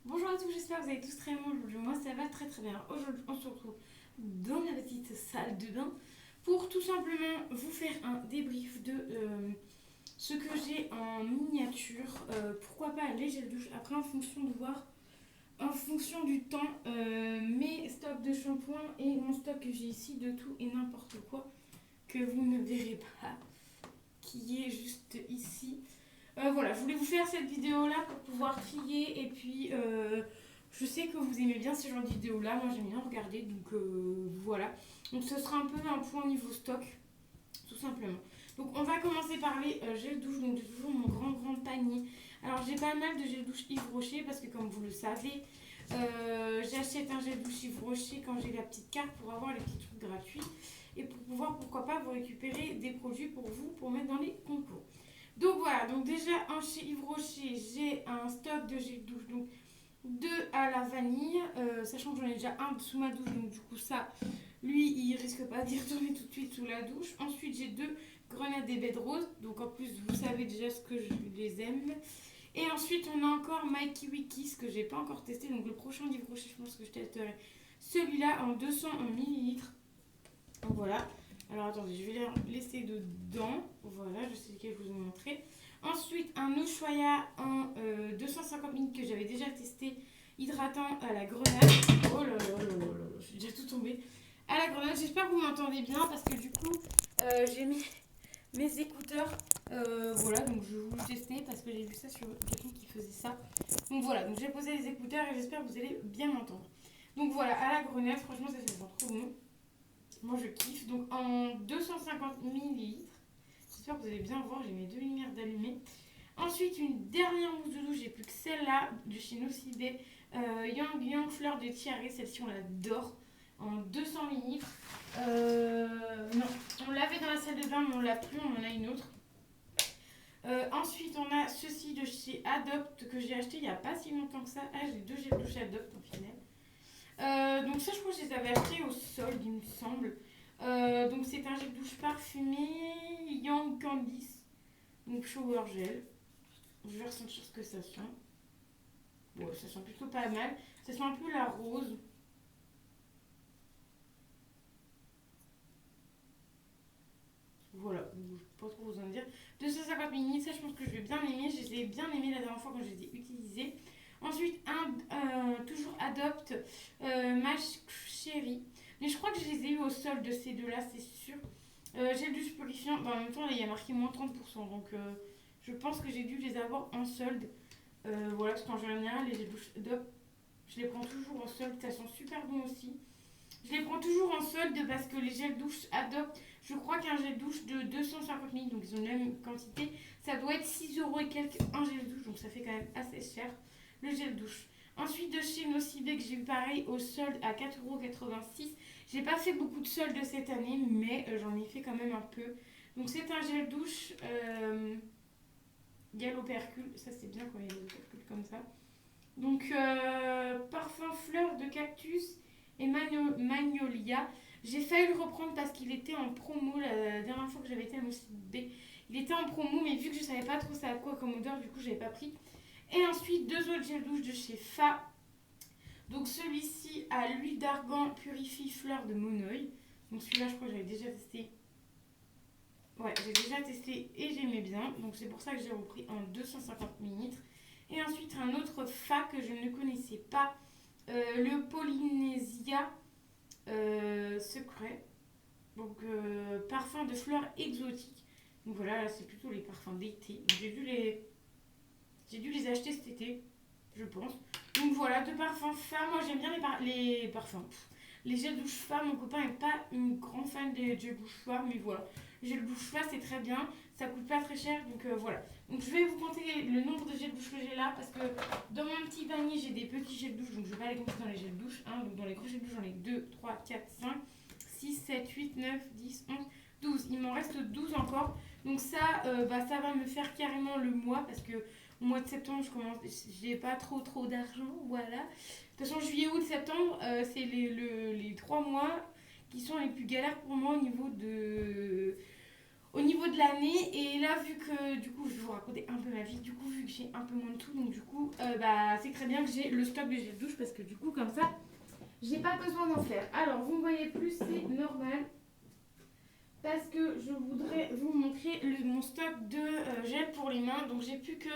Bonjour à tous, j'espère que vous allez tous très bien aujourd'hui. Moi ça va très très bien. Aujourd'hui on se retrouve dans la petite salle de bain pour tout simplement vous faire un débrief de ce que j'ai en miniature. Pourquoi pas les gels douche après en fonction de voir, en fonction du temps, mes stocks de shampoing et mon stock que j'ai ici de tout et n'importe quoi que vous ne verrez pas, qui est juste ici. Voilà, je voulais vous faire cette vidéo là pour pouvoir trier et puis je sais que vous aimez bien ce genre de vidéo là, moi j'aime bien regarder donc voilà. Donc ce sera un peu un point niveau stock tout simplement. Donc on va commencer par les gels douche, donc j'ai toujours mon grand panier. Alors j'ai pas mal de gel douche Yves Rocher parce que comme vous le savez, j'achète un gel douche Yves Rocher quand j'ai la petite carte pour avoir les petits trucs gratuits et pour pouvoir pourquoi pas vous récupérer des produits pour vous pour mettre dans les concours. Donc voilà, donc déjà chez Yves Rocher, j'ai un stock de gel douche, donc deux à la vanille, sachant que j'en ai déjà un sous ma douche, donc du coup ça, lui, il risque pas d'y retourner tout de suite sous la douche. Ensuite, j'ai deux grenades et baies roses, donc en plus vous savez déjà ce que je les aime. Et ensuite, on a encore My Kiwi Kiss que j'ai pas encore testé, donc le prochain Yves Rocher, je pense que je testerai celui-là en 200 millilitres. Donc voilà. Alors attendez, je vais les laisser dedans. Voilà, je sais lequel je vous ai montré. Ensuite, un Ushuaïa en 250 ml que j'avais déjà testé, hydratant à la grenade. Oh là là là là là, je suis déjà tout tombée. À la grenade, j'espère que vous m'entendez bien parce que du coup, j'ai mis mes écouteurs. Voilà, donc je vais vous le tester parce que j'ai vu ça sur quelqu'un qui faisait ça. Donc voilà, donc j'ai posé les écouteurs et j'espère que vous allez bien m'entendre. Donc voilà, à la grenade, franchement, ça fait trop bon. Moi je kiffe. Donc en 250 millilitres. J'espère que vous allez bien voir, j'ai mes deux lumières d'allumées. Ensuite, une dernière mousse de douche, j'ai plus que celle-là de chez Nocibé. Yang Yang Fleur de Tiare, celle-ci on l'adore. En 200 millilitres. Non, on l'avait dans la salle de bain, mais on l'a plus, on en a une autre. Ensuite, on a ceci de chez Adopt que j'ai acheté il n'y a pas si longtemps que ça. Ah, j'ai deux gels douche Adopt au final. Donc ça, je crois que je les avais achetés au solde, il me semble. Donc c'est un gel douche parfumé Young Candice, donc shower gel. Je vais ressentir ce que ça sent. Bon, ça sent plutôt pas mal. Ça sent un peu la rose. Voilà, je ne sais pas trop vous en dire. 250 millilitres, ça je pense que je vais bien aimer. Je les ai bien aimés la dernière fois quand je les ai utilisés. Ensuite, toujours Adopt Match Chéri. Mais je crois que je les ai eu au sol de ces deux-là, c'est sûr. Gel douche purifiant. Bah, en même temps, là, il y a marqué moins 30%. Donc, je pense que j'ai dû les avoir en solde. Voilà, parce qu'en général, les gels douche Adopt, je les prends toujours en solde. Ça sent super bon aussi. Je les prends toujours en solde parce que les gels douche Adopt, je crois qu'un gel douche de 250 ml, donc ils ont la même quantité, ça doit être 6 euros et quelques un gel douche, donc ça fait quand même assez cher le gel douche. Ensuite de chez Nocibé que j'ai eu pareil au solde à 4,86 €. J'ai pas fait beaucoup de soldes cette année, mais j'en ai fait quand même un peu. Donc c'est un gel douche Yalopercule, ça c'est bien quand il y a des opercules comme ça. Donc, parfum fleur de cactus et magnolia. J'ai failli le reprendre parce qu'il était en promo la dernière fois que j'avais été à Moussi B. Il était en promo, mais vu que je savais pas trop ça a quoi comme odeur, du coup, je n'avais pas pris. Et ensuite, deux autres gels douche de chez Fa. Donc, celui-ci à l'huile d'argan purifie fleur de monoï. Donc, celui-là, je crois que j'avais déjà testé. Ouais, j'ai déjà testé et j'aimais bien. Donc, c'est pour ça que j'ai repris en 250 millilitres. Et ensuite, un autre Fa que je ne connaissais pas, le Polynesia secret. Donc, parfum de fleurs exotiques. Donc voilà, là, c'est plutôt les parfums d'été. J'ai dû les acheter cet été, je pense. Donc voilà, deux parfums femmes. Moi, j'aime bien les parfums. Les gels douche femmes, mon copain n'est pas une grande fan des gels douche femmes, mais voilà. Les gels douche femmes, c'est très bien. Ça coûte pas très cher, donc voilà. Donc je vais vous compter le nombre de gels douche que j'ai là, parce que dans mon petit panier, j'ai des petits gels douche, donc je vais pas les compter dans les gels douche. Hein. Donc dans les gros gels douche, j'en ai 2, 3, 4, 5, 6, 7, 8, 9, 10, 11, 12. Il m'en reste 12 encore. Donc ça, ça va me faire carrément le mois, parce que au mois de septembre, j'ai pas trop d'argent, voilà. De toute façon, juillet, août, septembre, c'est les 3 mois qui sont les plus galères pour moi au niveau de au niveau de l'année. Et là, vu que du coup, je vais vous raconter un peu ma vie, du coup, vu que j'ai un peu moins de tout, donc du coup, c'est très bien que j'ai le stock de gel douche parce que du coup, comme ça, j'ai pas besoin d'en faire. Alors, vous ne voyez plus, c'est normal. Parce que je voudrais vous montrer mon stock de gel pour les mains. Donc, j'ai plus que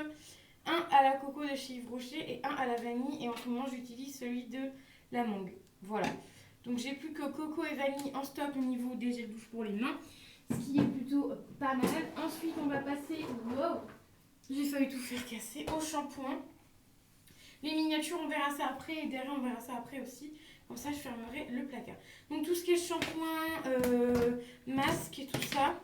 un à la coco de chez Yves Rocher et un à la vanille. Et en ce moment, j'utilise celui de la mangue. Voilà. Donc, j'ai plus que coco et vanille en stock au niveau des gels douche pour les mains. Ce qui est plutôt pas mal. Ensuite, on va passer. Wow! J'ai failli tout faire casser au shampoing. Les miniatures, on verra ça après. Et derrière, on verra ça après aussi. Comme ça, je fermerai le placard. Donc, tout ce qui est shampoing, masque et tout ça.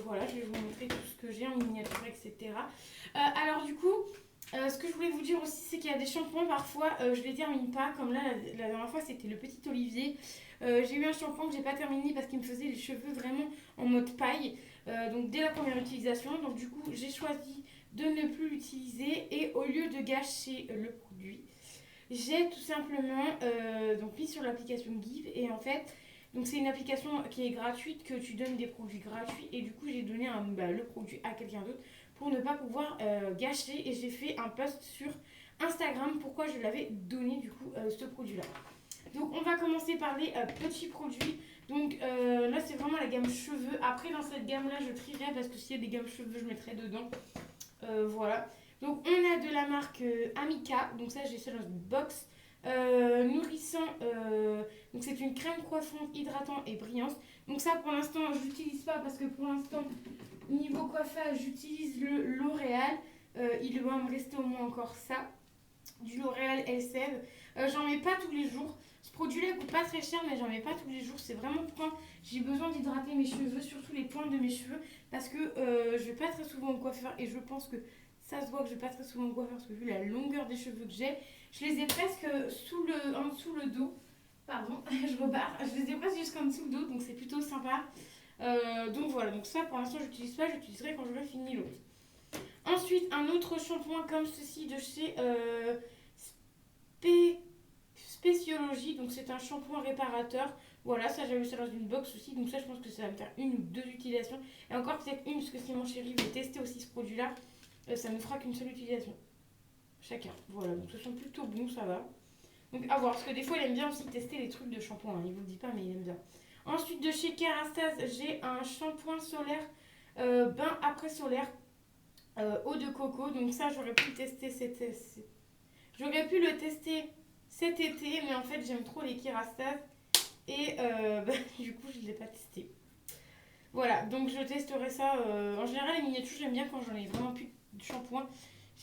Voilà, je vais vous montrer tout ce que j'ai en miniature, etc. Alors, du coup, ce que je voulais vous dire aussi, c'est qu'il y a des shampoings, parfois, je les termine pas. Comme là, la dernière fois, c'était le Petit Olivier. J'ai eu un shampoing que j'ai pas terminé parce qu'il me faisait les cheveux vraiment en mode paille. Donc, dès la première utilisation. Donc, du coup, j'ai choisi de ne plus l'utiliser. Et au lieu de gâcher le produit, j'ai tout simplement donc mis sur l'application Give et en fait donc c'est une application qui est gratuite que tu donnes des produits gratuits et du coup j'ai donné le produit à quelqu'un d'autre pour ne pas pouvoir gâcher et j'ai fait un post sur Instagram pourquoi je l'avais donné du coup ce produit là. Donc on va commencer par les petits produits. Donc là c'est vraiment la gamme cheveux. Après dans cette gamme là je trierai parce que s'il y a des gammes cheveux je mettrai dedans. Voilà. Donc on a de la marque Amica, donc ça j'ai ça dans une box. Nourrissant, donc c'est une crème coiffante, hydratante et brillante. Donc ça pour l'instant je n'utilise pas parce que pour l'instant niveau coiffage j'utilise le L'Oréal. Il doit me rester au moins encore ça, du L'Oréal Elseve. J'en mets pas tous les jours. Ce produit là coûte pas très cher mais j'en mets pas tous les jours. C'est vraiment quand j'ai besoin d'hydrater mes cheveux, surtout les pointes de mes cheveux parce que je vais pas très souvent au coiffeur et je pense que ça se voit que je vais pas très souvent au coiffeur parce que vu la longueur des cheveux que j'ai, je les ai presque en dessous le dos. Pardon, je repars. Je les ai presque jusqu'en dessous le dos donc c'est plutôt sympa. Donc voilà, donc ça pour l'instant j'utilise pas, j'utiliserai quand j'aurai fini l'autre. Ensuite, un autre shampoing comme ceci de chez Spéciologie, donc c'est un shampoing réparateur. Voilà, ça j'avais eu ça dans une box aussi, donc ça je pense que ça va me faire une ou deux utilisations. Et encore peut-être une, parce que si mon chéri veut tester aussi ce produit-là, ça ne fera qu'une seule utilisation. Chacun. Voilà, donc ce sont plutôt bons, ça va. Donc à voir, parce que des fois il aime bien aussi tester les trucs de shampoing, hein. Il vous le dit pas, mais il aime bien. Ensuite, de chez Kerastase, j'ai un shampoing solaire, bain après solaire, eau de coco. Donc ça, j'aurais pu le tester J'aurais pu le tester cet été, mais en fait j'aime trop les Kerastase et du coup je ne l'ai pas testé. Voilà, donc je testerai ça. En général, les miniatures, j'aime bien quand j'en ai vraiment plus de shampoing.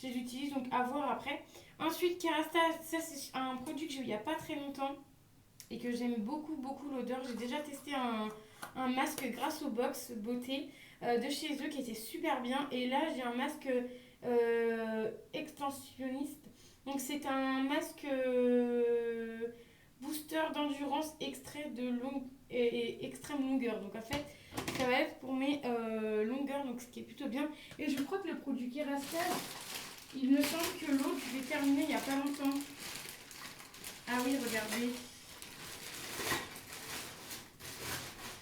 Je les utilise, donc à voir après. Ensuite, Kerastase, ça c'est un produit que j'ai eu il n'y a pas très longtemps et que j'aime beaucoup, beaucoup l'odeur. J'ai déjà testé un masque grâce au box beauté de chez eux qui était super bien. Et là, j'ai un masque extensionniste. Donc c'est un masque booster d'endurance extrait de longue et extrême longueur. Donc en fait, ça va être pour mes longueurs, donc ce qui est plutôt bien. Et je crois que le produit Kerastase, il me semble que l'autre, je l'ai terminé il n'y a pas longtemps. Ah oui, regardez.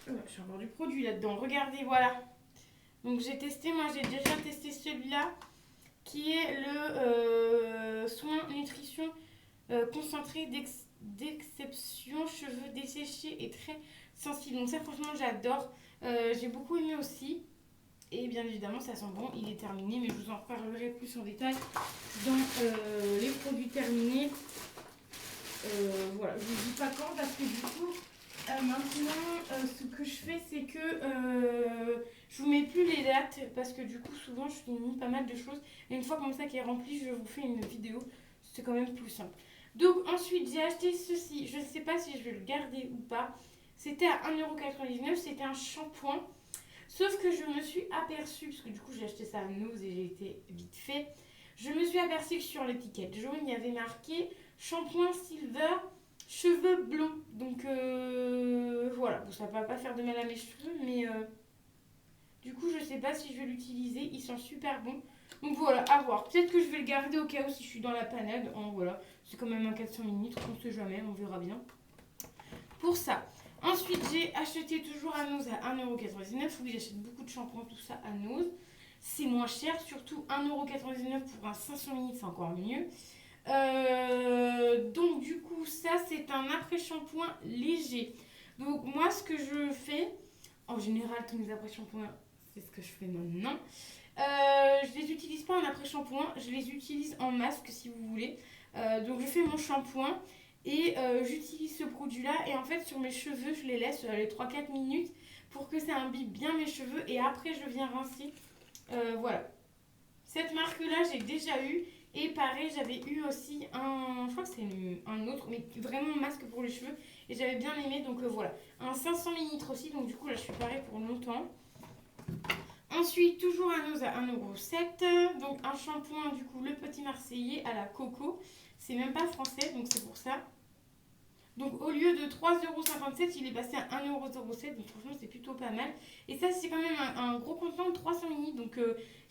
J'ai encore du produit là-dedans. Regardez, voilà. Donc j'ai testé, moi j'ai déjà testé celui-là, qui est le soin nutrition concentré d'exception, cheveux desséchés et très sensibles. Donc ça franchement j'adore. J'ai beaucoup aimé aussi. Et bien évidemment ça sent bon, il est terminé, mais je vous en reparlerai plus en détail dans les produits terminés. Voilà, je ne vous dis pas quand parce que du coup maintenant ce que je fais c'est que je vous mets plus les dates parce que du coup souvent je finis pas mal de choses et une fois comme ça qui est rempli je vous fais une vidéo, c'est quand même plus simple. Donc ensuite j'ai acheté ceci, je ne sais pas si je vais le garder ou pas, c'était à 1,99€, c'était un shampoing. Sauf que je me suis aperçue, parce que du coup j'ai acheté ça à Nose et j'ai été vite fait, je me suis aperçue que sur l'étiquette jaune il y avait marqué shampoing silver cheveux blonds. Donc voilà, bon, ça ne va pas faire de mal à mes cheveux, mais du coup je sais pas si je vais l'utiliser, il sent super bon. Donc voilà, à voir. Peut-être que je vais le garder au cas où si je suis dans la panade. Voilà, c'est quand même un 400 ml, on ne sait jamais, on verra bien. Pour ça. Ensuite, j'ai acheté toujours à Nose à 1,99 €. Oui, j'achète beaucoup de shampoing, tout ça à Nose. C'est moins cher, surtout 1,99 € pour un 500 ml, c'est encore mieux. Donc du coup, ça c'est un après-shampoing léger. Donc moi, ce que je fais, en général, tous mes après-shampoings, c'est ce que je fais maintenant. Je les utilise pas en après-shampoing, je les utilise en masque si vous voulez. Donc je fais mon shampoing et j'utilise ce produit-là. Et en fait, sur mes cheveux, je les laisse les 3-4 minutes pour que ça imbibe bien mes cheveux. Et après, je viens rincer. Voilà. Cette marque-là, j'ai déjà eu. Et pareil, j'avais eu aussi un, je crois que c'est un autre, mais vraiment masque pour les cheveux. Et j'avais bien aimé, donc voilà. Un 500 ml aussi, donc du coup là je suis parée pour longtemps. Ensuite, toujours un Nose à 1,07 €. Donc un shampoing, du coup, le Petit Marseillais à la coco. C'est même pas français, donc c'est pour ça. Donc au lieu de 3,57 €, il est passé à 1,07 €. Donc franchement, c'est plutôt pas mal. Et ça, c'est quand même un gros contenant de 300 ml. Donc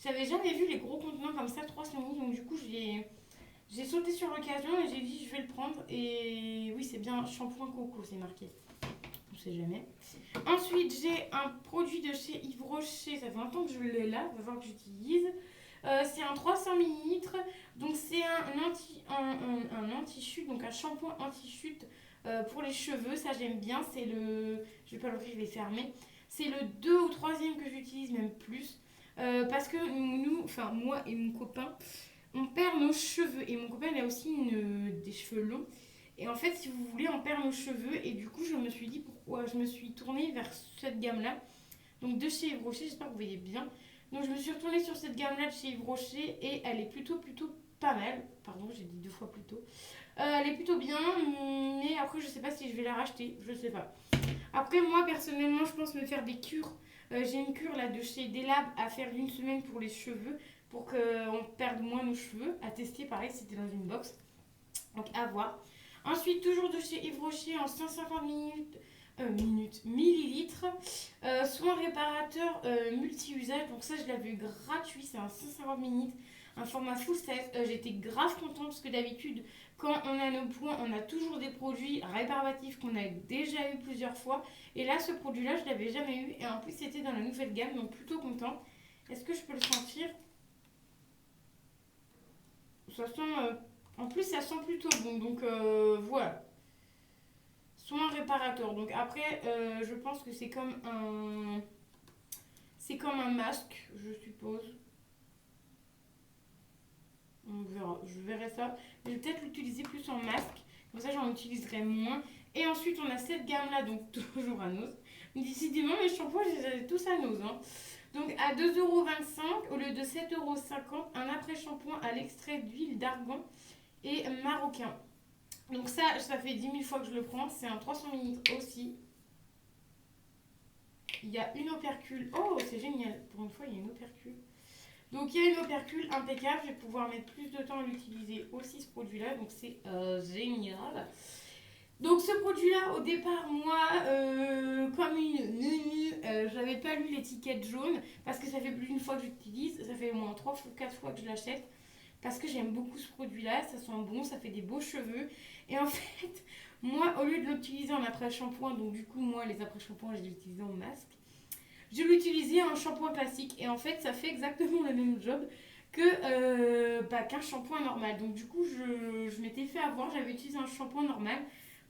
j'avais jamais vu les gros contenants comme ça, 300 ml. Donc du coup, j'ai sauté sur l'occasion et j'ai dit je vais le prendre. Et oui, c'est bien shampoing coco, c'est marqué. On sait jamais. Ensuite, j'ai un produit de chez Yves Rocher. Ça fait longtemps que je l'ai là. On va voir que j'utilise. C'est un 300 ml. Donc c'est un anti-chute, donc un shampoing anti-chute pour les cheveux. Ça j'aime bien. C'est le... Je vais pas l'ouvrir, je vais fermer. C'est le 2 ou 3e que j'utilise, même plus. Parce que nous, enfin moi et mon copain, on perd nos cheveux. Et mon copain il a aussi des cheveux longs. Et en fait, si vous voulez, on perd nos cheveux. Et du coup, je me suis dit pourquoi je me suis tournée vers cette gamme-là. Donc de chez Yves Rocher, j'espère que vous voyez bien. Donc je me suis retournée sur cette gamme-là de chez Yves Rocher et elle est plutôt pas mal. Pardon, j'ai dit 2 fois plus tôt. Elle est plutôt bien, mais après je sais pas si je vais la racheter, je sais pas. Après moi personnellement, je pense me faire des cures. J'ai une cure là de chez Delab à faire d'une semaine pour les cheveux, pour qu'on perde moins nos cheveux. À tester, pareil, c'était dans une box. Donc à voir. Ensuite, toujours de chez Yves Rocher en 150 millilitres. Soin réparateur multi-usage. Donc ça, je l'avais eu gratuit. C'est un 150 millilitres. Un format full size. J'étais grave contente parce que d'habitude, quand on a nos points, on a toujours des produits réparatifs qu'on a déjà eu plusieurs fois. Et là, ce produit-là, je l'avais jamais eu. Et en plus, c'était dans la nouvelle gamme. Donc plutôt contente. Est-ce que je peux le sentir? Ça sent... en plus, ça sent plutôt bon. Donc voilà. Soin réparateur. Donc après, je pense que c'est comme un... C'est comme un masque, je suppose. On verra. Je verrai ça. Je vais peut-être l'utiliser plus en masque. Comme ça, j'en utiliserai moins. Et ensuite, on a cette gamme-là, donc toujours à Nose. Décidément, mes shampoings, je les avais tous à Nose. Hein. Donc à 2,25 € au lieu de 7,50 €, un après-shampoing à l'extrait d'huile d'argan et marocain. Donc ça fait 10 000 fois que je le prends. C'est un 300 ml aussi. Il y a une opercule. Oh, c'est génial. Pour une fois, il y a une opercule. Donc, il y a une opercule impeccable. Je vais pouvoir mettre plus de temps à l'utiliser aussi, ce produit-là. Donc, c'est génial. Donc, ce produit-là, au départ, moi, comme une nuit, j'avais pas lu l'étiquette jaune. Parce que ça fait plus d'une fois que j'utilise. Ça fait au moins 3 ou 4 fois que je l'achète. Parce que j'aime beaucoup ce produit-là. Ça sent bon, ça fait des beaux cheveux. Et en fait, moi, au lieu de l'utiliser en après-shampoing, donc du coup, moi, les après-shampoings, je les utilisais en masque. Je l'utilisais en shampoing classique. Et en fait, ça fait exactement le même job qu'un shampoing normal. Donc du coup, je m'étais fait avoir. J'avais utilisé un shampoing normal.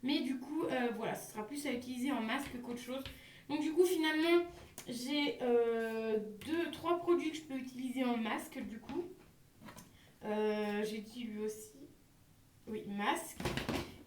Mais du coup, voilà, ce sera plus à utiliser en masque qu'autre chose. Donc du coup, finalement, j'ai 3 produits que je peux utiliser en masque, du coup. J'ai dit lui aussi. Oui, masque.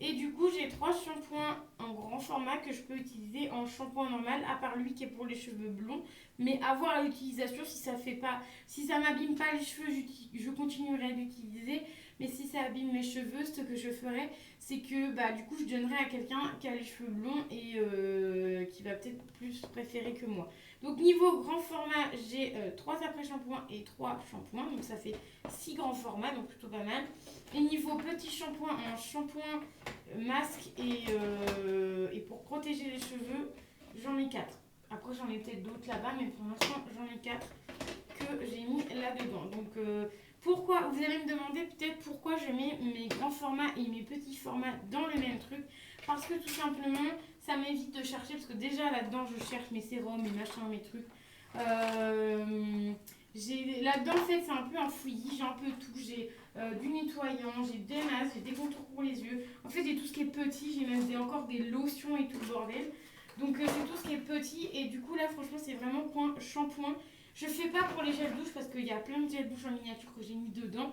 Et du coup, j'ai 3 shampoings en grand format que je peux utiliser en shampoing normal, à part lui qui est pour les cheveux blonds. Mais à voir à l'utilisation, si ça m'abîme pas les cheveux, je continuerai d'utiliser. Mais si ça abîme mes cheveux, ce que je ferai, c'est que du coup, je donnerai à quelqu'un qui a les cheveux blonds et qui va peut-être plus préférer que moi. Donc niveau grand format, j'ai 3 après-shampoings et 3 shampoings. Donc ça fait 6 grands formats, donc plutôt pas mal. Et niveau petit shampoing, un shampoing masque et pour protéger les cheveux, j'en ai 4. Après j'en ai peut-être d'autres là-bas, mais pour l'instant j'en ai 4 que j'ai mis là-dedans. Donc Pourquoi, vous allez me demander peut-être pourquoi je mets mes grands formats et mes petits formats dans le même truc. Parce que tout simplement, ça m'évite de chercher, parce que déjà là-dedans, je cherche mes sérums, mes machins, mes trucs. Là-dedans, en fait, c'est un peu un fouillis, j'ai un peu tout. J'ai du nettoyant, j'ai des masques, j'ai des contours pour les yeux. En fait, j'ai tout ce qui est petit, j'ai même encore des lotions et tout le bordel. Donc, c'est tout ce qui est petit. Et du coup, là, franchement, c'est vraiment point shampoing. Je fais pas pour les gels douche parce qu'il y a plein de gels douche en miniature que j'ai mis dedans.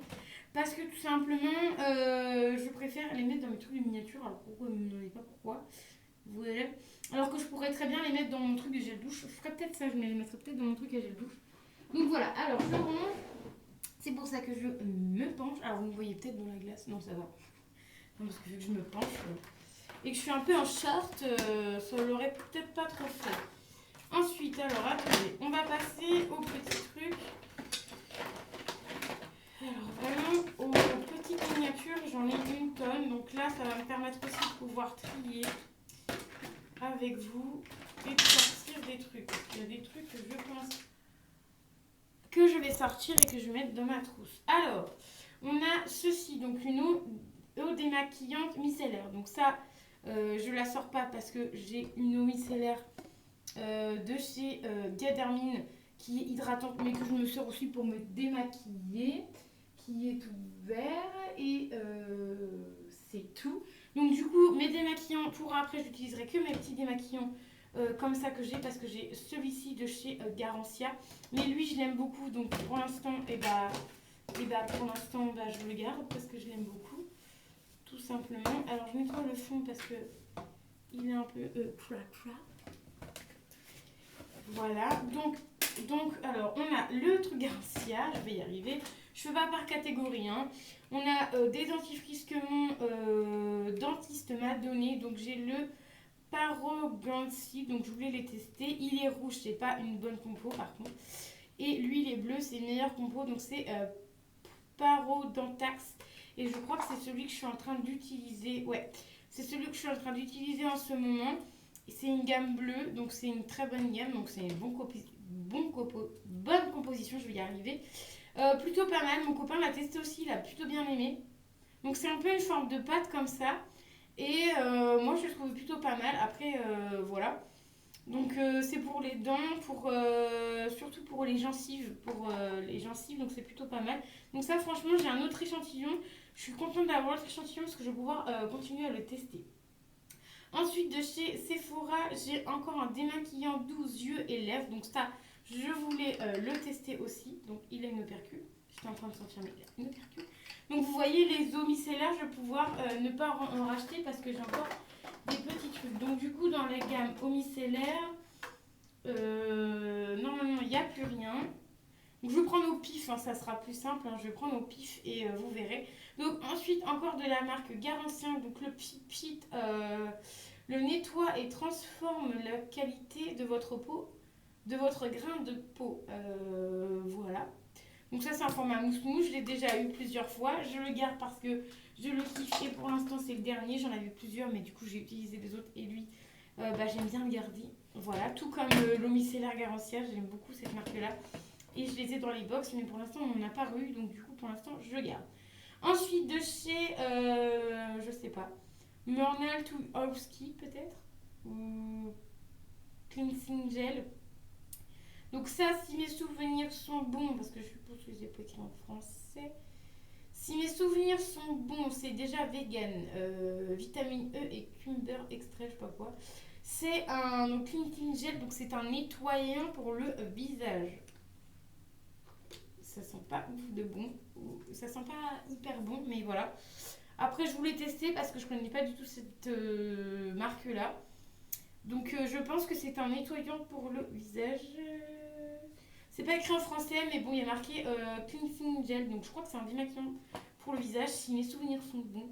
Parce que tout simplement, je préfère les mettre dans mes trucs de miniature. Alors pourquoi, vous ne me demandez pas pourquoi. Vous voyez. Alors que je pourrais très bien les mettre dans mon truc de gel douche. Je ferais peut-être ça, je les mettrais peut-être dans mon truc à gel douche. Donc voilà, alors je range. C'est pour ça que je me penche. Alors vous me voyez peut-être dans la glace. Non, ça va. Non, parce que vu que je me penche et que je suis un peu en short, ça l'aurait peut-être pas trop fait. Ensuite, alors attendez, on va passer au petit truc. Alors vraiment, aux petites miniatures, j'en ai une tonne. Donc là, ça va me permettre aussi de pouvoir trier avec vous et de sortir des trucs. Il y a des trucs que je pense que je vais sortir et que je vais mettre dans ma trousse. Alors, on a ceci, donc une eau démaquillante micellaire. Donc ça, je la sors pas parce que j'ai une eau micellaire de chez Diadermine qui est hydratante mais que je me sers aussi pour me démaquiller, qui est ouvert et c'est tout. Donc du coup mes démaquillants pour après j'utiliserai que mes petits démaquillants comme ça que j'ai parce que j'ai celui-ci de chez Garancia mais lui je l'aime beaucoup donc pour l'instant pour l'instant je le garde parce que je l'aime beaucoup tout simplement. Alors je nettoie le fond parce que il est un peu crap. Voilà, donc alors on a le truc Garcia, je vais y arriver. Je fais pas par catégorie, hein. On a des dentifrices que mon dentiste m'a donné. Donc j'ai le Parogancy, donc je voulais les tester. Il est rouge, c'est pas une bonne compo par contre. Et lui il est bleu, c'est une meilleure compo, donc c'est Parodontax. Et je crois que c'est celui que je suis en train d'utiliser. Ouais, c'est celui que je suis en train d'utiliser en ce moment. C'est une gamme bleue, donc c'est une très bonne gamme, donc c'est une bonne composition, je vais y arriver. Plutôt pas mal, mon copain l'a testé aussi, il a plutôt bien aimé. Donc c'est un peu une forme de pâte comme ça. Et moi je le trouve plutôt pas mal. Après, voilà. Donc c'est pour les dents, surtout pour les gencives. Donc c'est plutôt pas mal. Donc ça franchement j'ai un autre échantillon. Je suis contente d'avoir l'autre échantillon parce que je vais pouvoir continuer à le tester. Ensuite, de chez Sephora, j'ai encore un démaquillant 12 yeux et lèvres. Donc ça, je voulais le tester aussi. Donc il a une opercule. J'étais en train de sentir, mais il a une opercule. Donc vous voyez, les eaux micellaires, je vais pouvoir ne pas en racheter parce que j'ai encore des petits trucs. Donc du coup, dans la gamme eau micellaire, normalement, il n'y a plus rien. Donc je vais prendre au pif, hein, ça sera plus simple. Hein, je vais prendre au pif et vous verrez. Donc ensuite, encore de la marque Garancien, donc le Pit le nettoie et transforme la qualité de votre peau, de votre grain de peau. Voilà. Donc ça c'est un format mousse-mousse, je l'ai déjà eu plusieurs fois. Je le garde parce que je le kiffe et pour l'instant c'est le dernier. J'en avais plusieurs mais du coup j'ai utilisé les autres et lui j'aime bien le garder. Voilà, tout comme l'eau micellaire Garancia, j'aime beaucoup cette marque-là. Et je les ai dans les box mais pour l'instant on n'en a pas eu donc du coup pour l'instant je le garde. Ensuite de chez, je sais pas, Murnal to Houski peut-être ou Cleansing Gel. Donc ça, si mes souvenirs sont bons, parce que je suppose que j'ai pas écrit en français. Si mes souvenirs sont bons, c'est déjà vegan, vitamine E et cumber extrait, je sais pas quoi. C'est un cleansing gel, donc c'est un nettoyant pour le visage. Ça sent pas ouf de bon, ça sent pas hyper bon, mais voilà. Après, je voulais tester parce que je connais pas du tout cette marque-là. Donc, je pense que c'est un nettoyant pour le visage. C'est pas écrit en français, mais bon, il y a marqué Cleansing Gel. Donc, je crois que c'est un démaquillant pour le visage, si mes souvenirs sont bons.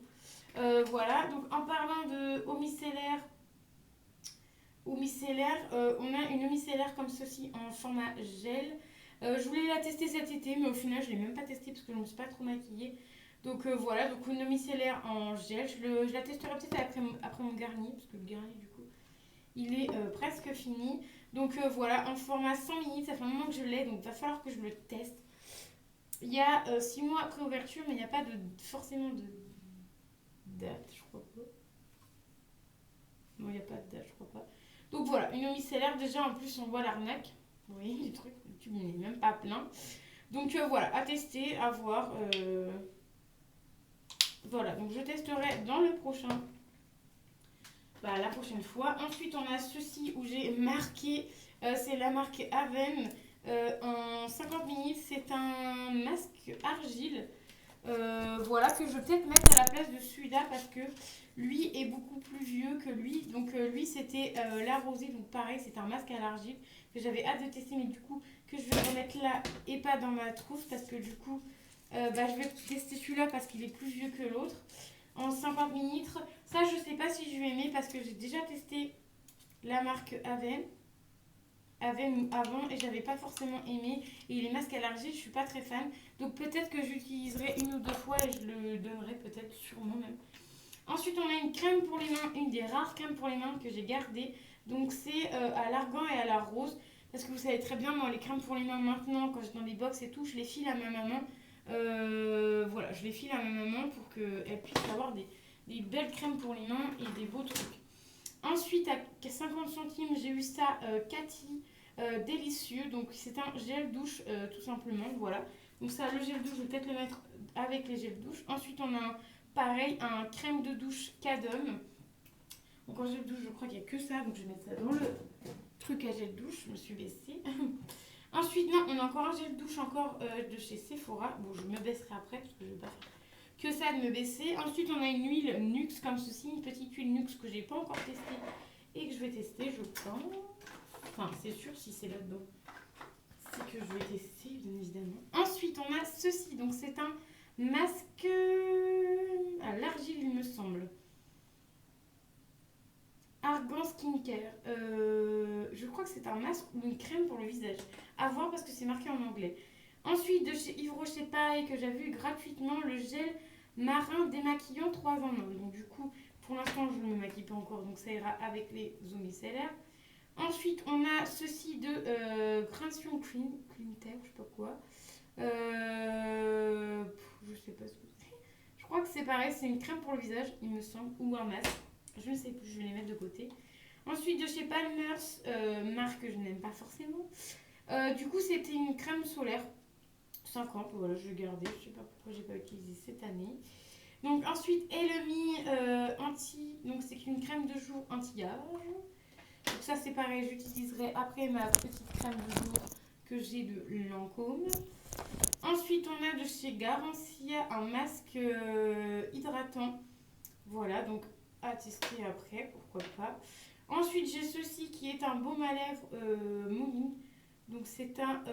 Voilà. Donc, en parlant de eau micellaire, on a une eau micellaire comme ceci en format gel. Je voulais la tester cet été, mais au final, je l'ai même pas testée parce que je ne me suis pas trop maquillée. Donc voilà, donc une eau micellaire en gel. Je la testerai peut-être après mon garni, parce que le garni, du coup, il est presque fini. Donc voilà, en format 100 ml, ça fait un moment que je l'ai, donc il va falloir que je le teste. Il y a 6 mois après ouverture, mais il n'y a pas forcément de date, je crois pas. Non, il n'y a pas de date, je crois pas. Donc voilà, une eau micellaire. Déjà, en plus, on voit l'arnaque. Vous voyez, les trucs, le tube n'est même pas plein. Donc voilà, à tester, à voir. Voilà, donc je testerai dans le prochain. Bah, la prochaine fois. Ensuite, on a ceci où j'ai marqué, c'est la marque Aven en 50 minutes. C'est un masque argile. Voilà, que je vais peut-être mettre à la place de celui-là parce que lui est beaucoup plus vieux que lui. Donc lui, c'était la rosée. Donc pareil, c'est un masque à l'argile que j'avais hâte de tester, mais du coup, que je vais remettre là et pas dans ma trousse parce que du coup, je vais tester celui-là parce qu'il est plus vieux que l'autre. En 50 millilitres. Ça, je sais pas si je vais aimer parce que j'ai déjà testé la marque Aven avant et j'avais pas forcément aimé. Et les masques à l'argile, je suis pas très fan. Donc peut-être que j'utiliserai une ou deux fois et je le donnerai peut-être sûrement même. Ensuite, on a une crème pour les mains, une des rares crèmes pour les mains que j'ai gardées. Donc c'est à l'argan et à la rose. Parce que vous savez très bien, moi, les crèmes pour les mains maintenant, quand j'étais dans les box et tout, je les file à ma maman. Voilà, je les file à ma maman pour qu'elle puisse avoir des belles crèmes pour les mains et des beaux trucs. Ensuite, à 50 centimes, j'ai eu ça Cathy délicieux. Donc, c'est un gel douche tout simplement. Voilà. Donc, ça, le gel douche, je vais peut-être le mettre avec les gels douche. Ensuite, on a pareil un crème de douche Cadom. Donc, en gel douche, je crois qu'il n'y a que ça. Donc, je vais mettre ça dans le truc à gel douche. Je me suis baissée. Ensuite, non, on a encore un gel douche encore de chez Sephora. Bon, je me baisserai après parce que je ne vais pas faire que ça de me baisser. Ensuite, on a une huile Nux comme ceci, une petite huile Nux que j'ai pas encore testée et que je vais tester, je pense. Enfin, c'est sûr si c'est là-dedans. C'est que je vais tester, bien évidemment. Ensuite, on a ceci. Donc, c'est un masque à l'argile, il me semble. Argan Skincare. Je crois que c'est un masque ou une crème pour le visage. À voir parce que c'est marqué en anglais. Ensuite, de chez Yves Rocher Paille, que j'avais eu gratuitement, le gel marin démaquillant 3 en 1. Donc du coup, pour l'instant, je ne me maquille pas encore, donc ça ira avec les eaux micellaires. Ensuite, on a ceci de Gration Clean Tech, je sais pas quoi. Je sais pas ce que c'est. Je crois que c'est pareil, c'est une crème pour le visage, il me semble, ou un masque. Je ne sais plus, je vais les mettre de côté. Ensuite, de chez Palmer's, marque que je n'aime pas forcément. Du coup, c'était une crème solaire 50, voilà, je l'ai gardé. Je sais pas pourquoi j'ai pas utilisé cette année. Donc ensuite, Elemi anti, donc c'est une crème de jour anti-âge. Donc ça c'est pareil, j'utiliserai après ma petite crème de jour que j'ai de Lancôme. Ensuite, on a de chez Garancia un masque hydratant. Voilà, donc à tester après, pourquoi pas. Ensuite, j'ai ceci qui est un baume à lèvres Moomin. Donc c'est un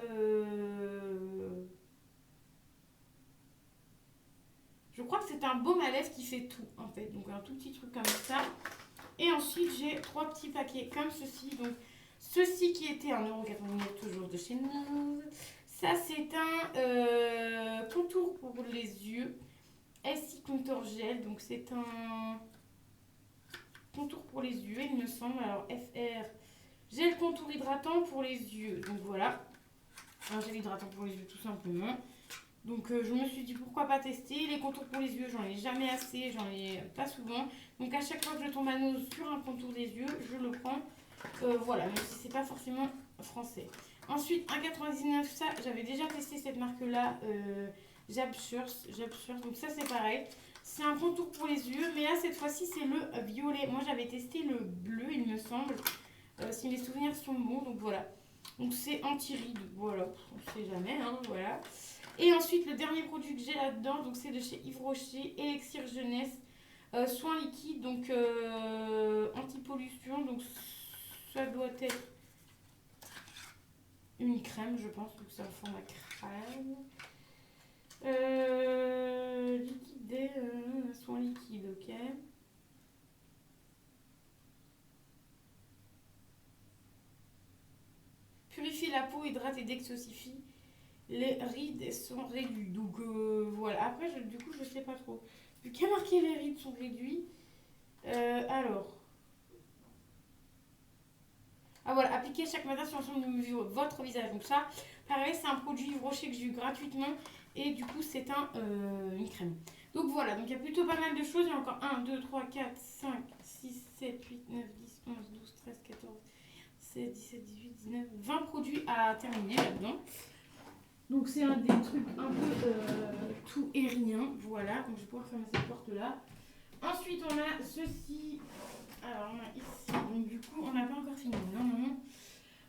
je crois que c'est un baume à lèvres qui fait tout en fait. Donc un tout petit truc comme ça. Et ensuite j'ai 3 petits paquets comme ceci. Donc ceci qui était 1,99€ toujours de chez nous. Ça c'est un contour pour les yeux. SI Contour Gel. Donc c'est un contour pour les yeux il me semble. Alors FR gel contour hydratant pour les yeux. Donc voilà. Un gel hydratant pour les yeux tout simplement. Donc je me suis dit pourquoi pas tester. Les contours pour les yeux, j'en ai jamais assez, j'en ai pas souvent. Donc à chaque fois que je tombe à nose sur un contour des yeux, je le prends. Voilà, même si c'est pas forcément français. Ensuite, 1,99€, ça j'avais déjà testé cette marque-là, Jabsurs. Donc ça c'est pareil. C'est un contour pour les yeux, mais là cette fois-ci c'est le violet. Moi j'avais testé le bleu, il me semble, si mes souvenirs sont bons. Donc voilà. Donc c'est anti-rides, voilà, on sait jamais, hein, voilà. Et ensuite, le dernier produit que j'ai là-dedans, donc c'est de chez Yves Rocher, Elixir Jeunesse, soin liquide, donc anti-pollution. Donc ça doit être une crème, je pense, donc c'est en format crème. Liquide, soin liquide, ok. Purifie la peau, hydrate et dexosifie. Les rides sont réduites. Donc voilà. Après, du coup, je sais pas trop. Vu qu'il y a marqué les rides sont réduites. Alors. Ah voilà, appliquez chaque matin sur l'ensemble de votre visage. Donc ça, pareil, c'est un produit Yves Rocher que j'ai eu gratuitement Et du coup, c'est une crème. Donc voilà, donc il y a plutôt pas mal de choses. Il y a encore 1, 2, 3, 4, 5, 6, 7, 8, 9, 10, 11, 12, 13, 14, 16, 17, 18, 19, 20 produits à terminer là-dedans. Donc c'est un des trucs un peu tout et rien. Voilà, donc je vais pouvoir fermer cette porte-là. Ensuite, on a ceci. Alors, on a ici. Donc du coup, on n'a pas encore fini. Non, non, non.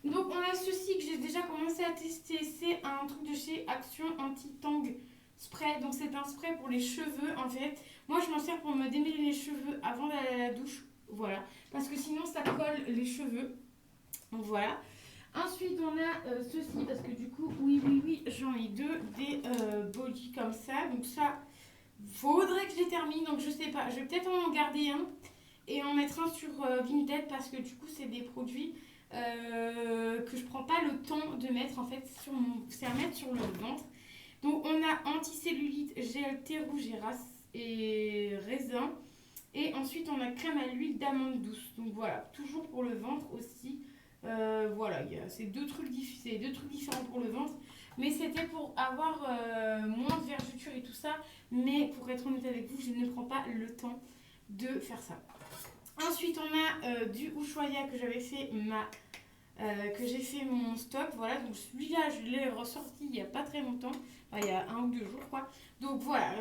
Donc on a ceci que j'ai déjà commencé à tester, c'est un truc de chez Action Anti-Tang Spray. Donc c'est un spray pour les cheveux en fait. Moi je m'en sers pour me démêler les cheveux avant d'aller à la douche, voilà. Parce que sinon ça colle les cheveux, donc voilà. Ensuite on a ceci, parce que du coup, oui, j'en ai deux, des body comme ça. Donc ça, faudrait que je les termine, donc je sais pas. Je vais peut-être en garder un et en mettre un sur Vinted parce que du coup c'est des produits que je prends pas le temps de mettre en fait sur c'est à mettre sur le ventre. Donc on a anticellulite, gel thé rouge et raisin. Et ensuite on a crème à l'huile d'amande douce. Donc voilà, toujours pour le ventre aussi. Voilà, c'est deux trucs différents pour le ventre. Mais c'était pour avoir moins de vergetures et tout ça. Mais pour être honnête avec vous, je ne prends pas le temps de faire ça. Ensuite, on a du Ushuaïa que j'avais fait que j'ai fait mon stock. Voilà, donc celui-là, je l'ai ressorti il n'y a pas très longtemps. Enfin, il y a 1 ou 2 jours, quoi. Donc voilà,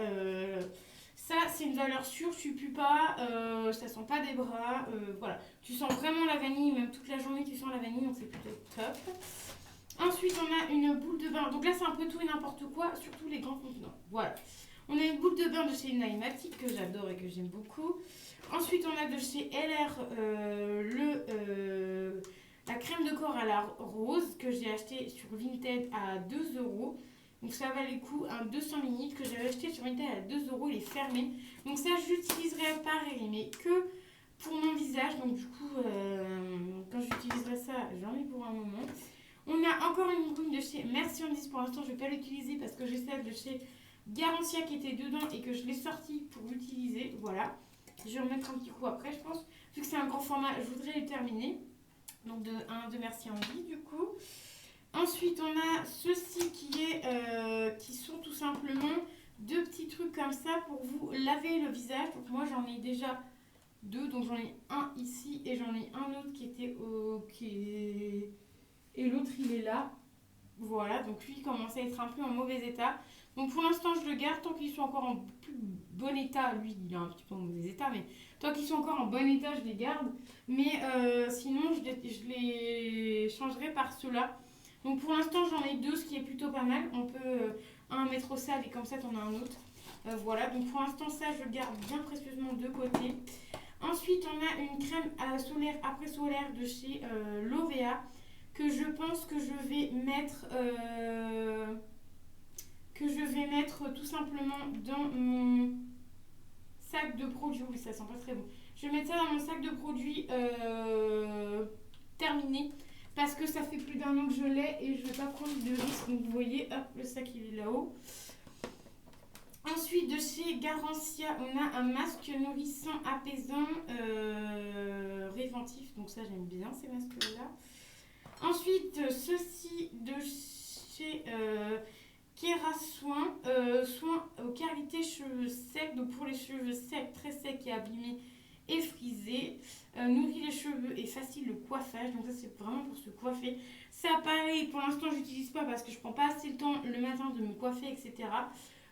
ça, c'est une valeur sûre. Tu pues pas, ça sent pas des bras. Voilà, tu sens vraiment la vanille, même toute la journée, tu sens la vanille, donc c'est plutôt top. Ensuite, on a une boule de bain. Donc là, c'est un peu tout et n'importe quoi, surtout les grands contenants. Voilà. On a une boule de bain de chez Naimatic que j'adore et que j'aime beaucoup. Ensuite, on a de chez LR la crème de corps à la rose que j'ai acheté sur Vinted à 2 euros. Donc ça valait le coup, un 200 ml que j'avais acheté sur Vinted à 2 euros, il est fermé. Donc ça, j'utiliserai pareil, mais que pour mon visage. Donc du coup, quand j'utiliserai ça, j'en ai pour un moment. On a encore une brume de chez Merci Andis. Pour l'instant, je ne vais pas l'utiliser parce que j'ai celle de chez Garantia qui était dedans et que je l'ai sortie pour l'utiliser. Voilà. Je vais remettre un petit coup après, je pense. Vu que c'est un grand format, je voudrais les terminer. Donc de Merci Andy, du coup. Ensuite, on a ceci qui sont tout simplement deux petits trucs comme ça pour vous laver le visage. Donc moi, j'en ai déjà deux. Donc j'en ai un ici et j'en ai un autre qui était et l'autre, il est là. Voilà, donc lui, il commence à être un peu en mauvais état. Donc pour l'instant, je le garde tant qu'ils sont encore en plus bon état. Lui, il est un petit peu en mauvais état, mais tant qu'ils sont encore en bon état, je les garde. Mais sinon, je les changerai par ceux-là. Donc pour l'instant, j'en ai deux, ce qui est plutôt pas mal. On peut un mettre au sale et comme ça, t'en as un autre. Voilà, donc pour l'instant, ça, je le garde bien précieusement de côté. Ensuite, on a une crème solaire après solaire de chez Lovea que je pense que je vais mettre tout simplement dans mon sac de produits. Oui, ça sent pas très bon. Je vais mettre ça dans mon sac de produits terminé parce que ça fait plus d'1 an que je l'ai et je vais pas prendre de risque. Donc vous voyez, hop, le sac il est là-haut. Ensuite, de chez Garantia, on a un masque nourrissant, apaisant, réventif. Donc ça, j'aime bien ces masques-là. Ensuite, ceci de chez Kera Soin, soin aux qualités cheveux secs. Donc pour les cheveux secs, très secs et abîmés et frisés, nourrit les cheveux et facile le coiffage. Donc ça, c'est vraiment pour se coiffer. Ça, pareil, pour l'instant, je n'utilise pas parce que je prends pas assez le temps le matin de me coiffer, etc.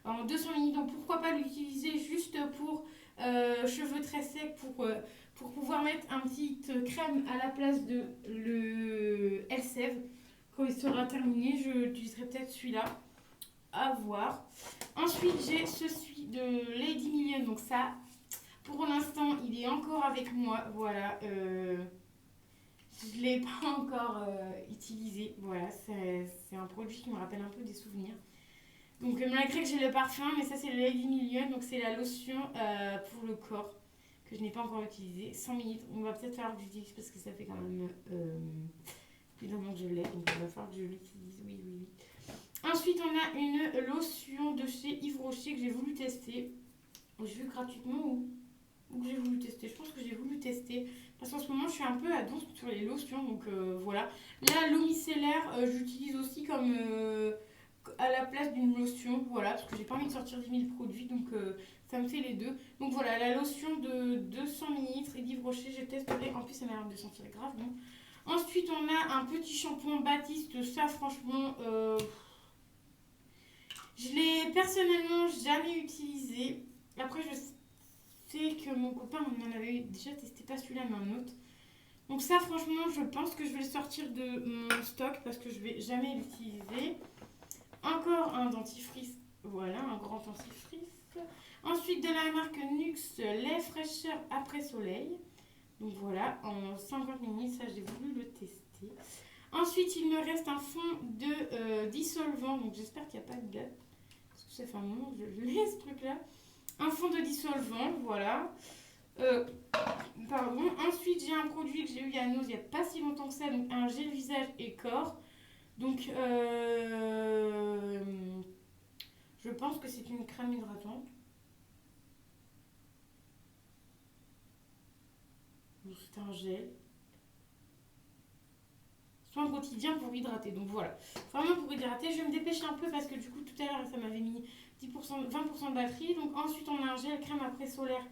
En 200 ml, donc pourquoi pas l'utiliser juste pour cheveux très secs, pour pouvoir mettre un petit crème à la place de le Elseve. Quand il sera terminé, je utiliserai peut-être celui-là. À voir. Ensuite, j'ai celui de Lady Million. Donc ça, pour l'instant, il est encore avec moi. Voilà. Je ne l'ai pas encore utilisé. Voilà, c'est un produit qui me rappelle un peu des souvenirs. Donc malgré que j'ai le parfum, mais ça c'est le Lady Million, donc c'est la lotion pour le corps que je n'ai pas encore utilisée. 100 ml, on va peut-être falloir que j'utilise parce que ça fait quand même plus d'un an que je l'ai, donc il va falloir que je l'utilise, oui. Ensuite on a une lotion de chez Yves Rocher que j'ai voulu tester. J'ai vu gratuitement ou que j'ai voulu tester. Je pense que j'ai voulu tester parce qu'en ce moment je suis un peu à donf sur les lotions, donc voilà. Là l'eau micellaire j'utilise aussi comme à la place d'une lotion, voilà, parce que j'ai pas envie de sortir 10 000 produits, donc ça me fait les deux. Donc voilà, la lotion de 200 ml et d'Yves Rocher, je testerai. En plus, ça m'a l'air de sentir grave bon. Ensuite, on a un petit shampoing Baptiste. Ça, franchement, je l'ai personnellement jamais utilisé. Après, je sais que mon copain en avait déjà testé, pas celui-là, mais un autre. Donc ça, franchement, je pense que je vais le sortir de mon stock parce que je vais jamais l'utiliser. Encore un dentifrice, voilà, un grand dentifrice. Ensuite, de la marque Nuxe, lait fraîcheur après soleil. Donc voilà, en 50 minutes, ça j'ai voulu le tester. Ensuite, il me reste un fond de dissolvant, donc j'espère qu'il n'y a pas de date. Parce que ça fait un moment que je l'ai ce truc-là. Un fond de dissolvant, voilà. Pardon. Ensuite, j'ai un produit que j'ai eu il y a pas si longtemps que ça, donc un gel visage et corps. Donc, je pense que c'est une crème hydratante. C'est un gel. Soin quotidien pour hydrater. Donc voilà. Vraiment pour hydrater. Je vais me dépêcher un peu parce que du coup, tout à l'heure, ça m'avait mis 10%, 20% de batterie. Donc ensuite, on a un gel crème après solaire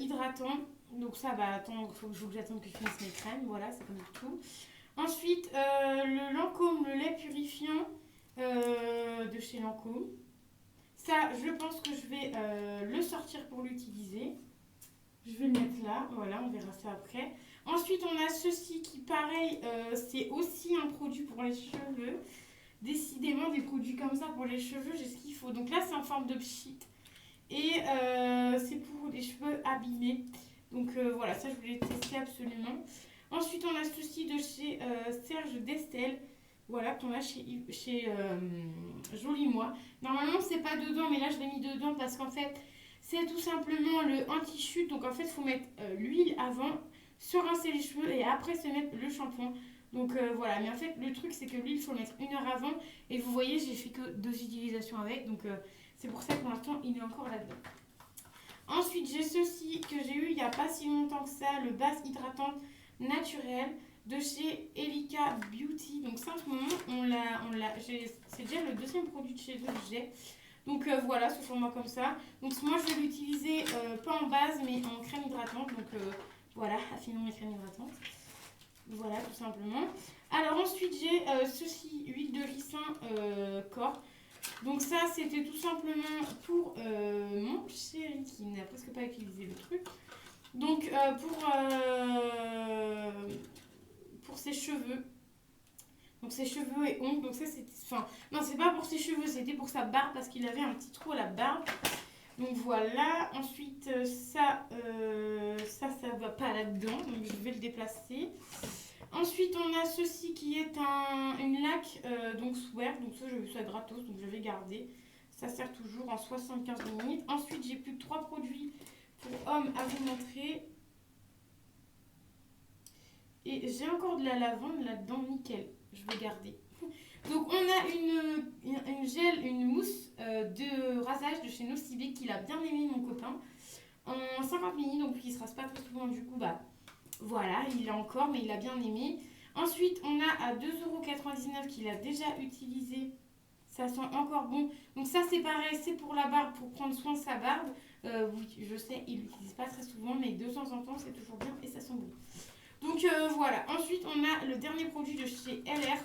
hydratant. Donc ça, bah attends, il faut que j'attende que je finisse mes crèmes. Voilà, c'est comme tout. Ensuite, le Lancôme, le lait purifiant de chez Lancôme. Ça, je pense que je vais le sortir pour l'utiliser. Je vais le mettre là, voilà, on verra ça après. Ensuite, on a ceci qui, pareil, c'est aussi un produit pour les cheveux. Décidément, des produits comme ça pour les cheveux, j'ai ce qu'il faut. Donc là, c'est en forme de pchit. Et c'est pour les cheveux abîmés. Donc voilà, ça, je voulais tester absolument. Ensuite, on a ceci de chez Serge Destel. Voilà, qu'on a chez Joli Moi. Normalement, c'est pas dedans, mais là, je l'ai mis dedans parce qu'en fait, c'est tout simplement le anti-chute. Donc en fait, il faut mettre l'huile avant, se rincer les cheveux et après se mettre le shampoing. Donc voilà, mais en fait, le truc, c'est que l'huile, il faut le mettre 1 heure avant. Et vous voyez, j'ai fait que 2 utilisations avec. Donc c'est pour ça que pour l'instant, il est encore là-dedans. Ensuite, j'ai ceci que j'ai eu il n'y a pas si longtemps que ça, le base hydratante naturel de chez Elika Beauty. Donc ça, en ce moment, c'est déjà le deuxième produit de chez eux que j'ai. Donc voilà, sous format comme ça. Donc moi, je vais l'utiliser pas en base, mais en crème hydratante. Donc voilà, affinons mes crèmes hydratantes. Voilà, tout simplement. Alors ensuite, j'ai ceci, huile de ricin corps. Donc ça, c'était tout simplement pour mon chéri qui n'a presque pas utilisé le truc. Donc pour ses cheveux. Donc ses cheveux et ongles. Donc ça, c'était... Enfin, non, c'est pas pour ses cheveux, c'était pour sa barbe parce qu'il avait un petit trou à la barbe. Donc voilà. Ensuite, ça va pas là-dedans. Donc je vais le déplacer. Ensuite, on a ceci qui est une laque donc Swear. Donc ça, j'ai vu ça gratos, donc je vais garder. Ça sert toujours en 75 minutes. Ensuite, j'ai plus que 3 produits pour hommes à vous montrer. Et j'ai encore de la lavande là-dedans, nickel. Je vais garder. Donc, on a une mousse de rasage de chez Nocibé qu'il a bien aimé, mon copain. En 50 minutes, donc il se rase pas très souvent, du coup, bah voilà, il l'a encore, mais il a bien aimé. Ensuite, on a à 2,99€ qu'il a déjà utilisé. Ça sent encore bon. Donc ça, c'est pareil, c'est pour la barbe, pour prendre soin de sa barbe. Oui, je sais, il l'utilise pas très souvent, mais de temps en temps, c'est toujours bien et ça sent bon. Donc voilà. Ensuite, on a le dernier produit de chez LR.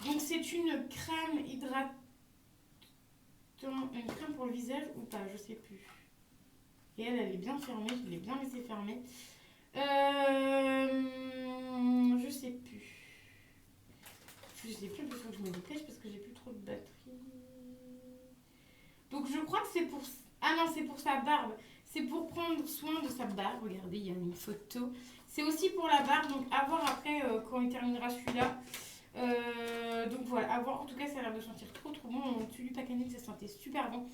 Donc c'est une crème hydratante, une crème pour le visage ou pas, je sais plus. Et elle est bien fermée, je l'ai bien laissée fermer. Je sais plus. Je sais plus, il faut que je me dépêche parce que j'ai plus trop de batterie. Donc je crois que c'est pour... Ah non, c'est pour sa barbe. C'est pour prendre soin de sa barbe. Regardez, il y a une photo. C'est aussi pour la barbe, donc à voir après quand il terminera celui-là. Donc voilà, à voir. En tout cas, ça a l'air de sentir trop bon. Au-dessus du packaging, ça sentait super bon.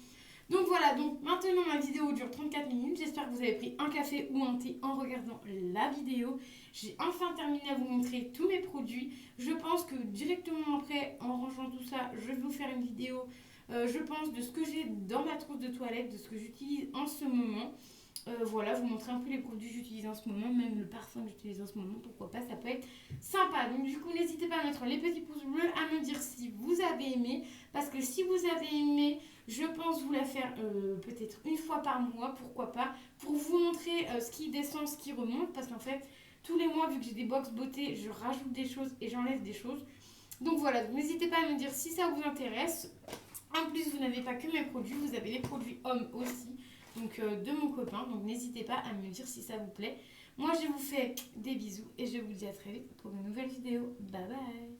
Donc voilà, donc maintenant ma vidéo dure 34 minutes. J'espère que vous avez pris un café ou un thé en regardant la vidéo. J'ai enfin terminé à vous montrer tous mes produits. Je pense que directement après, en rangeant tout ça, je vais vous faire une vidéo, je pense, de ce que j'ai dans ma trousse de toilette, de ce que j'utilise en ce moment. Voilà, vous montrer un peu les produits que j'utilise en ce moment, même le parfum que j'utilise en ce moment, pourquoi pas, ça peut être sympa. Donc du coup, n'hésitez pas à mettre les petits pouces bleus, à me dire si vous avez aimé, parce que si vous avez aimé, je pense vous la faire peut-être une fois par mois, pourquoi pas, pour vous montrer ce qui descend, ce qui remonte, parce qu'en fait, tous les mois, vu que j'ai des box beauté, je rajoute des choses et j'enlève des choses. Donc voilà, donc n'hésitez pas à me dire si ça vous intéresse. En plus, vous n'avez pas que mes produits, vous avez les produits hommes aussi, donc de mon copain. Donc n'hésitez pas à me dire si ça vous plaît. Moi, je vous fais des bisous et je vous dis à très vite pour une nouvelle vidéo. Bye bye.